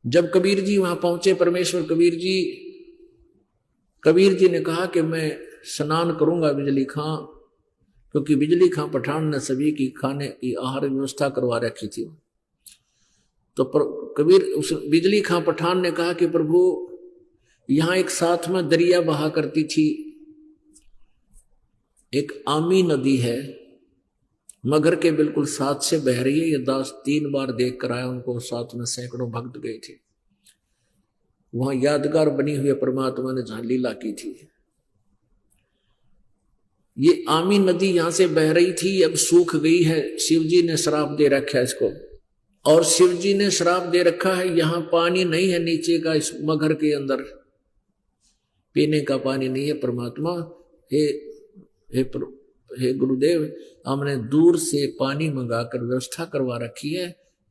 जब कबीर जी वहां पहुंचे, परमेश्वर कबीर जी ने कहा कि मैं स्नान करूंगा बिजली खां, क्योंकि बिजली खां पठान ने सभी की खाने की आहार व्यवस्था करवा रखी थी। तो कबीर उस बिजली खां पठान ने कहा कि प्रभु यहां एक साथ में दरिया बहा करती थी, एक आमी नदी है, मगर के बिल्कुल साथ से बह रही है। ये दास 3 बार देख कर आया, उनको साथ में सैकड़ों भक्त गए थे। वहां यादगार बनी हुई परमात्मा ने जहां लीला की थी। ये आमी नदी यहां से बह रही थी, अब सूख गई है। शिवजी ने श्राप दे रखा है इसको, और शिवजी ने श्राप दे रखा है यहां पानी नहीं है नीचे का, इस मगर के अंदर पीने का पानी नहीं है। परमात्मा हे गुरुदेव, हमने दूर से पानी मंगाकर व्यवस्था करवा रखी है,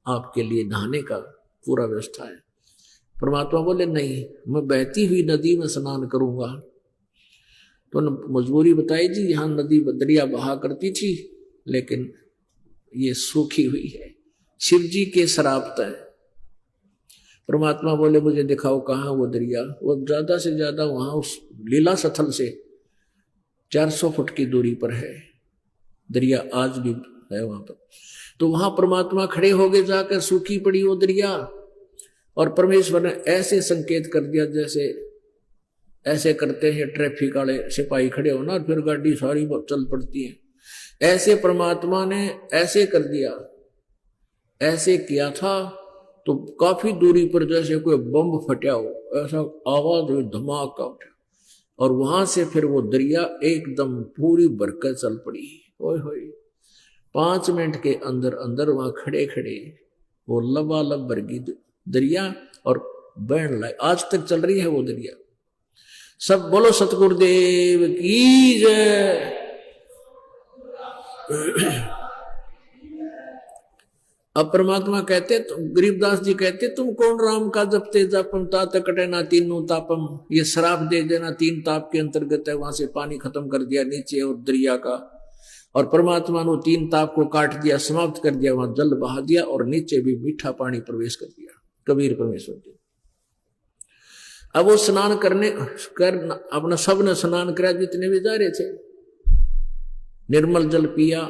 आपके लिए नहाने का पूरा व्यवस्था है। परमात्मा बोले नहीं, मैं बहती हुई नदी में स्नान करूंगा। तो मजबूरी बताई जी, यहां नदी दरिया बहा करती थी, लेकिन ये सूखी हुई है, शिव जी के श्राप है। परमात्मा बोले मुझे दिखाओ कहां वो दरिया। वो ज्यादा से ज्यादा वहां उस लीला स्थल से 400 फुट की दूरी पर है दरिया, आज भी है वहां पर। तो वहां परमात्मा खड़े हो गए जाकर, सूखी पड़ी वो दरिया, और परमेश्वर ने ऐसे संकेत कर दिया जैसे ऐसे करते हैं ट्रैफिक वाले सिपाही खड़े हो ना, फिर गाड़ी सारी चल पड़ती है। ऐसे परमात्मा ने ऐसे कर दिया, ऐसे किया था। तो काफी दूरी पर जैसे कोई बम फटा हो, ऐसा आवाज हुई, धमाका उठा, और वहां से फिर वो दरिया एकदम पूरी भरकर चल पड़ी। ओए होए, 5 मिनट के अंदर अंदर वहां खड़े खड़े वो लबालब भरगी दरिया, और बहन लाई आज तक चल रही है वो दरिया। सब बोलो सतगुरुदेव की जय। अब परमात्मा कहते, गरीबदास जी कहते, तुम कौन राम का जपते जपम तात कटे ना तीनों तापम। ये श्राप दे देना 3 ताप के अंतर्गत है। वहां से पानी खत्म कर दिया नीचे और दरिया का, और परमात्मा ने 3 ताप को काट दिया, समाप्त कर दिया, वहां जल बहा दिया, और नीचे भी मीठा पानी प्रवेश कर दिया। कबीर परमेश्वर जी अब वो स्नान कर अपना सब ने स्नान कराया, जितने भी जा रहे थे, निर्मल जल पिया,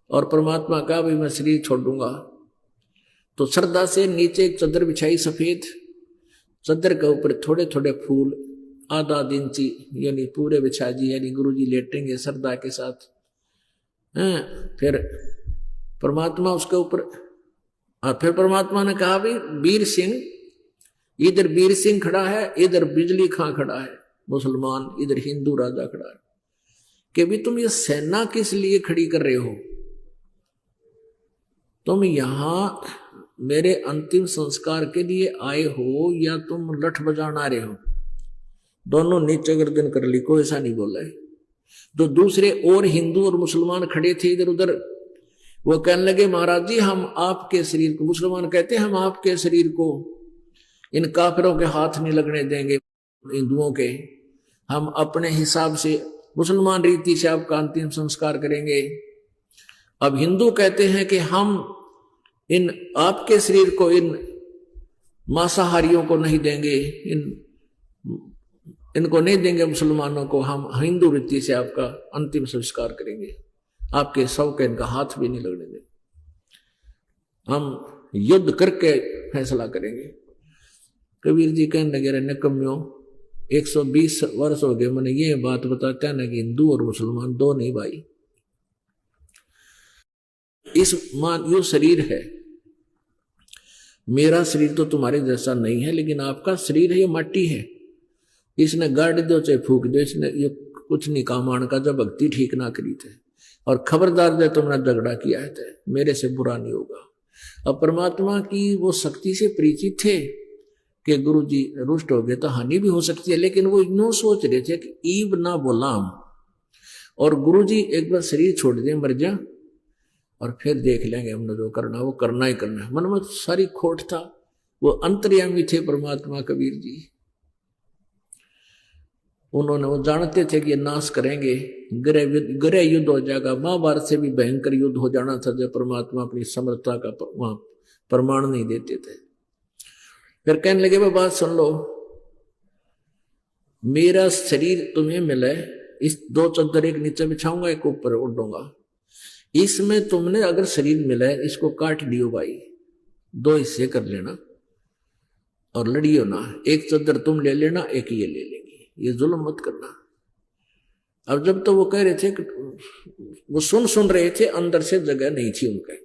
और परमात्मा का भी मैं शरीर छोड़ूंगा। तो श्रद्धा से नीचे एक चादर बिछाई सफेद, चादर के ऊपर थोड़े थोड़े फूल आधा इंची यानी पूरे बिछा जी, यानी गुरु जी लेटेंगे श्रद्धा के साथ। फिर परमात्मा उसके ऊपर, फिर परमात्मा ने कहा भी वीर सिंह, इधर वीर सिंह खड़ा है, इधर बिजली खां खड़ा है मुसलमान, इधर हिंदू राजा खड़ा है, कि भी तुम ये सेना किस लिए खड़ी कर रहे हो? तुम यहां मेरे अंतिम संस्कार के लिए आए हो या तुम लठ बजाना आ रहे हो? दोनों नीचे गर्दन कर ली, कोई ऐसा नहीं बोला है। तो दूसरे और हिंदू और मुसलमान खड़े थे इधर उधर, वो कहने लगे महाराज जी हम आपके शरीर को, मुसलमान कहते हैं हम आपके शरीर को इन काफिरों के हाथ नहीं लगने देंगे, हिंदुओं के, हम अपने हिसाब से मुसलमान रीति से आपका अंतिम संस्कार करेंगे। अब हिंदू कहते हैं कि हम इन आपके शरीर को इन मांसाहारियों को नहीं देंगे, इनको नहीं देंगे मुसलमानों को, हम हिंदू रीति से आपका अंतिम संस्कार करेंगे, आपके शव के इनका हाथ भी नहीं लगने देंगे, हम युद्ध करके फैसला करेंगे। कबीर जी कहने लगे निकम्यों, 120 वर्ष हो गए मैंने ये बात बताता है ना कि हिंदू और मुसलमान दो नहीं भाई। इस मान यो शरीर है, मेरा शरीर तो तुम्हारे जैसा नहीं है, लेकिन आपका शरीर है ये माटी है, इसने गाड़ दो चाहे फूक दो, इसने ये कुछ नहीं काम आने का, जब भक्ति ठीक ना करी थे। और खबरदार जब तुमने झगड़ा किया है तो मेरे से बुरा नहीं होगा। अब परमात्मा की वो शक्ति से परिचित थे कि गुरु जी रुष्ट हो गए तो हानि भी हो सकती है, लेकिन वो यूं सोच रहे थे कि ईब ना बोलाम, और गुरु जी एक बार शरीर छोड़ दे मर जा, और फिर देख लेंगे हमने जो करना वो करना ही करना है। मन में सारी खोट था, वो अंतर्यामी थे परमात्मा कबीर जी, उन्होंने वो जानते थे कि ये नाश करेंगे, गृह युद्ध हो जाएगा, महाभारत से भी भयंकर युद्ध हो जाना था जब परमात्मा अपनी समर्थता का वहां प्रमाण नहीं देते थे। फिर कहने लगे भाई बात सुन लो, मेरा शरीर तुम्हें मिले, इस दो चादर एक नीचे बिछाऊंगा एक ऊपर उड़ूंगा, इसमें तुमने अगर शरीर मिला है इसको काट लियो भाई, दो हिस्से कर लेना और लड़ियो ना, एक चादर तुम ले लेना एक ये ले लेंगे, ये जुल्म मत करना। अब जब तो वो कह रहे थे, वो सुन रहे थे, अंदर से जगह नहीं थी उनके,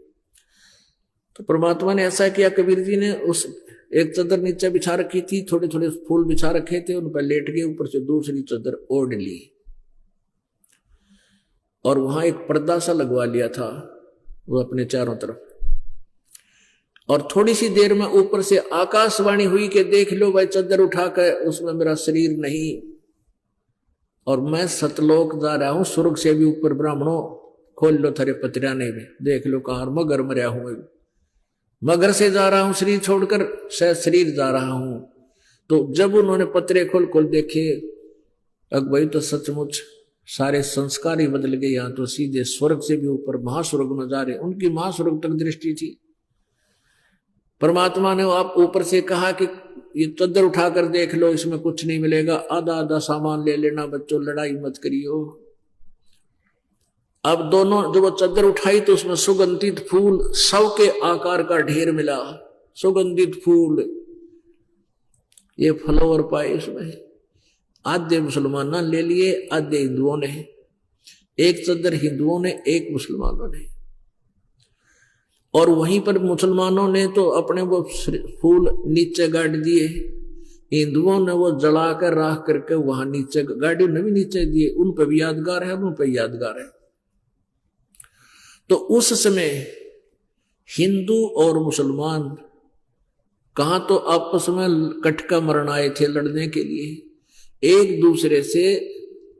तो परमात्मा ने ऐसा किया, कबीर जी ने उस एक चादर नीचे बिछा रखी थी, थोड़े थोड़े फूल बिछा रखे थे, उन पर लेट गए, ऊपर से दूसरी चादर ओढ़ ली और वहां एक पर्दा सा लगवा लिया था वो अपने चारों तरफ। और थोड़ी सी देर में ऊपर से आकाशवाणी हुई कि देख लो भाई चादर उठाकर, उसमें मेरा शरीर नहीं और मैं सतलोक जा रहा हूं, स्वर्ग से भी ऊपर, ब्राह्मणों खोल लो थारे पतराने भी, देख लो कहां मगर मरिया हूं, मगर से जा रहा हूं शरीर छोड़कर, शरीर जा रहा हूं। तो जब उन्होंने पतरे खोल देखे, अब भाई तो सचमुच सारे संस्कार ही बदल गए, यहां तो सीधे स्वर्ग से भी ऊपर महास्वर्ग में जा रहे, उनकी महास्वर्ग तक दृष्टि थी। परमात्मा ने आप ऊपर से कहा कि ये चादर उठाकर देख लो, इसमें कुछ नहीं मिलेगा, आधा आधा सामान ले लेना, बच्चों लड़ाई मत करियो। अब दोनों जब वो चादर उठाई तो उसमें सुगंधित फूल 100 के आकार का ढेर मिला, सुगंधित फूल, ये फ्लावर पाए उसमें। आधे मुसलमानों ले लिए, आधे हिंदुओं ने, एक चादर हिंदुओं ने एक मुसलमानों ने। और वहीं पर मुसलमानों ने तो अपने वो फूल नीचे गाड़ दिए, हिंदुओं ने वो जलाकर राख करके वहां नीचे गाड़ी ने भी नीचे दिए, उन पर भी यादगार है, उन पर यादगार है। तो उस समय हिंदू और मुसलमान कहां तो आपस में कटका मरण आए थे लड़ने के लिए, एक दूसरे से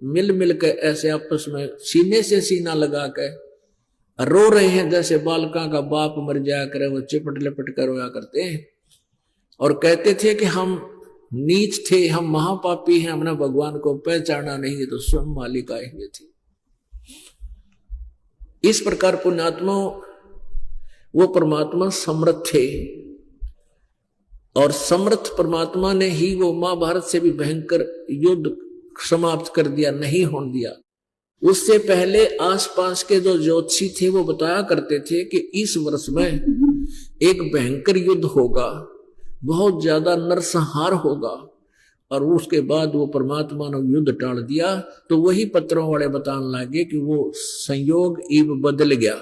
मिल मिलकर ऐसे आपस में सीने से सीना लगा कर रो रहे हैं, जैसे बालका का बाप मर जाया करे, वो चिपट लपट कर रोया करते हैं और कहते थे कि हम नीच थे, हम महापापी हैं, हमने भगवान को पहचाना नहीं, तो स्वयं मालिक आए हुए थे। इस प्रकार पुण्यात्मा वो परमात्मा समर्थ थे और समर्थ परमात्मा ने ही वो महाभारत से भी भयंकर युद्ध समाप्त कर दिया, नहीं होने दिया। उससे पहले आसपास के जो ज्योतिषी थे वो बताया करते थे कि इस वर्ष में एक भयंकर युद्ध होगा, बहुत ज्यादा नरसंहार होगा, और उसके बाद वो परमात्मा ने युद्ध टाल दिया। तो वही पत्रों वाले बताने लगे कि वो संयोग इब बदल गया।